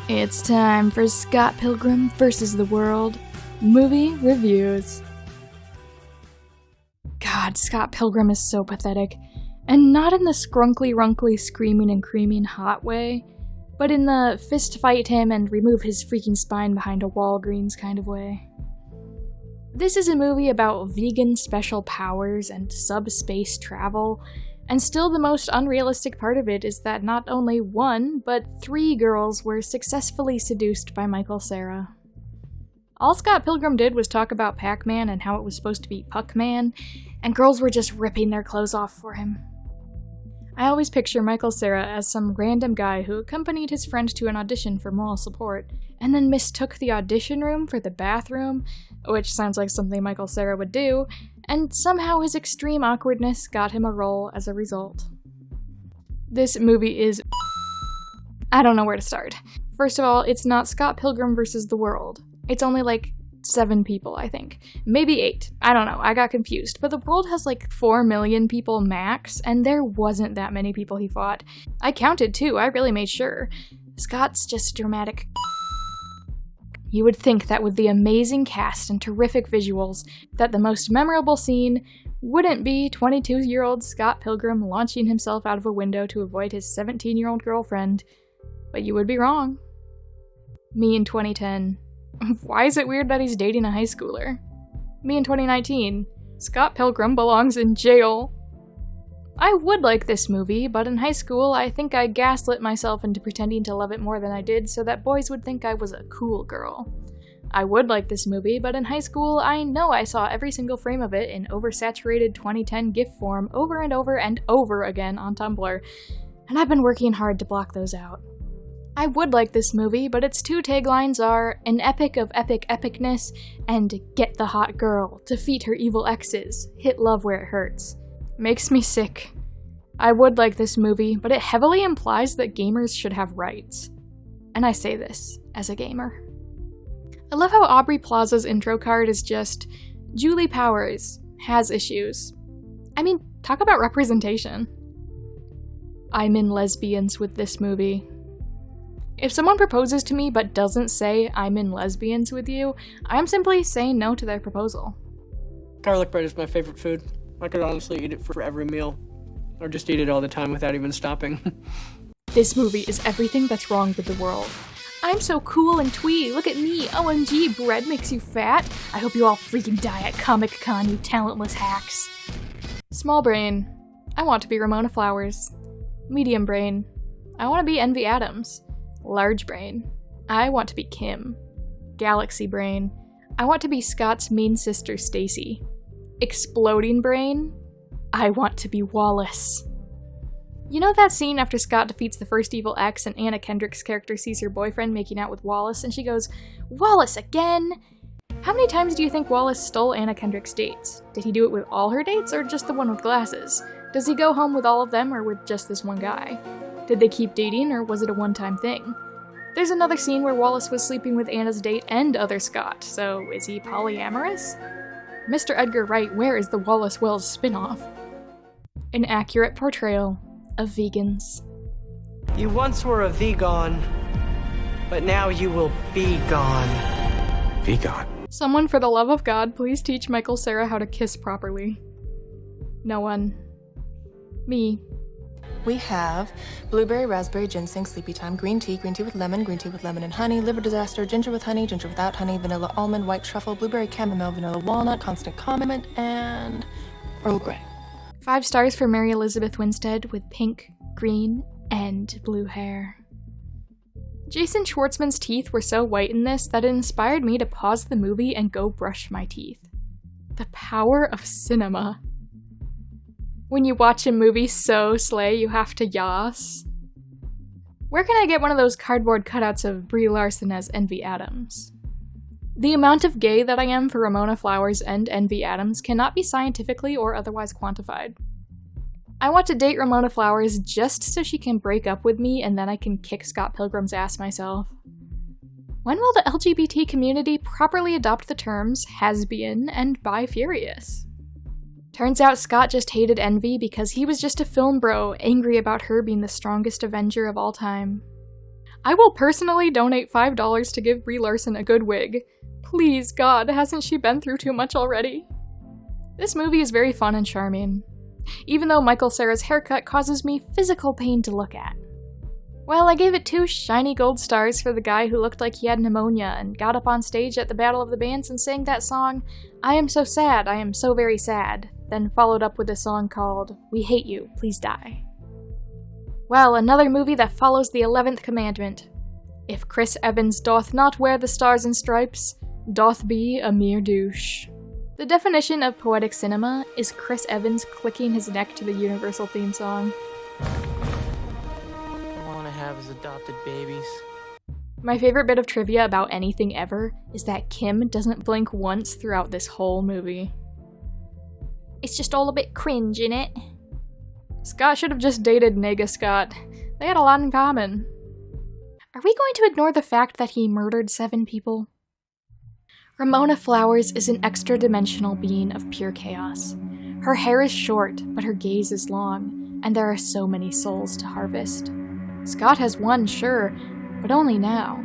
It's time for Scott Pilgrim vs. the World movie reviews. God, Scott Pilgrim is so pathetic. And not in the scrunkly-runkly screaming and creaming hot way, but in the fist fight him and remove his freaking spine behind a Walgreens kind of way. This is a movie about vegan special powers and subspace travel, and still the most unrealistic part of it is that not only one, but 3 girls were successfully seduced by Michael Cera. All Scott Pilgrim did was talk about Pac-Man and how it was supposed to be Puck-Man, and girls were just ripping their clothes off for him. I always picture Michael Cera as some random guy who accompanied his friend to an audition for moral support, and then mistook the audition room for the bathroom, which sounds like something Michael Cera would do, and somehow his extreme awkwardness got him a role as a result. This movie is... I don't know where to start. First of all, it's not Scott Pilgrim vs. the World. It's only like 7 people, I think. Maybe 8. I don't know, I got confused. But the world has like 4 million people max, and there wasn't that many people he fought. I counted too, I really made sure. Scott's just dramatic. You would think that with the amazing cast and terrific visuals, that the most memorable scene wouldn't be 22-year-old Scott Pilgrim launching himself out of a window to avoid his 17-year-old girlfriend. But you would be wrong. Me in 2010. Why is it weird that he's dating a high schooler? Me in 2019. Scott Pilgrim belongs in jail. I would like this movie, but in high school I think I gaslit myself into pretending to love it more than I did so that boys would think I was a cool girl. I would like this movie, but in high school I know I saw every single frame of it in oversaturated 2010 GIF form over and over and over again on Tumblr, and I've been working hard to block those out. I would like this movie, but its 2 taglines are an epic of epic epicness and get the hot girl, defeat her evil exes, hit love where it hurts. Makes me sick. I would like this movie, but it heavily implies that gamers should have rights. And I say this as a gamer. I love how Aubrey Plaza's intro card is just, Julie Powers has issues. I mean, talk about representation. I'm in lesbians with this movie. If someone proposes to me but doesn't say I'm in lesbians with you, I'm simply saying no to their proposal. Garlic bread is my favorite food. I could honestly eat it for every meal, or just eat it all the time without even stopping. This movie is everything that's wrong with the world. I'm so cool and twee, look at me, OMG, bread makes you fat. I hope you all freaking die at Comic-Con, you talentless hacks. Small brain, I want to be Ramona Flowers. Medium brain, I want to be Envy Adams. Large brain, I want to be Kim. Galaxy brain, I want to be Scott's mean sister Stacy. Exploding brain, I want to be Wallace. You know that scene after Scott defeats the first evil ex and Anna Kendrick's character sees her boyfriend making out with Wallace and she goes, "Wallace again?" How many times do you think Wallace stole Anna Kendrick's dates? Did he do it with all her dates or just the one with glasses? Does he go home with all of them or with just this one guy? Did they keep dating or was it a one-time thing? There's another scene where Wallace was sleeping with Anna's date and other Scott, so is he polyamorous? Mr. Edgar Wright, where is the Wallace Wells spin-off? An accurate portrayal of vegans. You once were a vegan, but now you will be gone. Vegan? Someone, for the love of God, please teach Michael Cera how to kiss properly. No one. Me. We have blueberry, raspberry, ginseng, sleepy time, green tea with lemon and honey, liver disaster, ginger with honey, ginger without honey, vanilla almond, white truffle, blueberry chamomile, vanilla walnut, constant condiment, and Earl Grey. 5 stars for Mary Elizabeth Winstead with pink, green, and blue hair. Jason Schwartzman's teeth were so white in this that it inspired me to pause the movie and go brush my teeth. The power of cinema. When you watch a movie so slay, you have to yas. Where can I get one of those cardboard cutouts of Brie Larson as Envy Adams? The amount of gay that I am for Ramona Flowers and Envy Adams cannot be scientifically or otherwise quantified. I want to date Ramona Flowers just so she can break up with me and then I can kick Scott Pilgrim's ass myself. When will the LGBT community properly adopt the terms hasbian and bi-furious? Turns out Scott just hated Envy because he was just a film bro angry about her being the strongest Avenger of all time. I will personally donate $5 to give Brie Larson a good wig. Please, God, hasn't she been through too much already? This movie is very fun and charming, even though Michael Cera's haircut causes me physical pain to look at. Well, I gave it 2 shiny gold stars for the guy who looked like he had pneumonia and got up on stage at the Battle of the Bands and sang that song, I am so sad, I am so very sad, then followed up with a song called We Hate You, Please Die. Well, another movie that follows the 11th commandment. If Chris Evans doth not wear the stars and stripes, doth be a mere douche. The definition of poetic cinema is Chris Evans clicking his neck to the Universal theme song. Have as adopted babies. My favorite bit of trivia about anything ever is that Kim doesn't blink once throughout this whole movie. It's just all a bit cringe, innit? Scott should have just dated Nega Scott. They had a lot in common. Are we going to ignore the fact that he murdered 7 people? Ramona Flowers is an extra-dimensional being of pure chaos. Her hair is short, but her gaze is long, and there are so many souls to harvest. Scott has one, sure, but only now.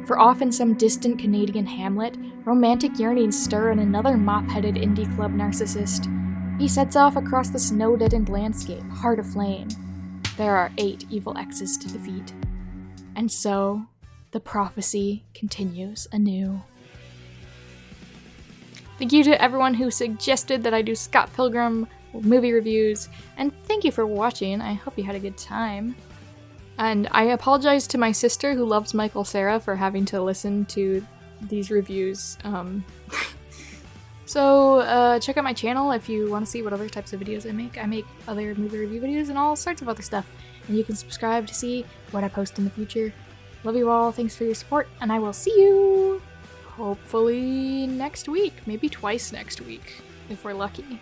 For off in some distant Canadian hamlet, romantic yearnings stir in another mop-headed indie club narcissist. He sets off across the snow-deadened landscape, heart aflame. There are 8 evil exes to defeat. And so, the prophecy continues anew. Thank you to everyone who suggested that I do Scott Pilgrim movie reviews, and thank you for watching. I hope you had a good time. And I apologize to my sister who loves Michael Cera for having to listen to these reviews. So check out my channel if you want to see what other types of videos I make. I make other movie review videos and all sorts of other stuff. And you can subscribe to see what I post in the future. Love you all, thanks for your support, and I will see you hopefully next week. Maybe twice next week, if we're lucky.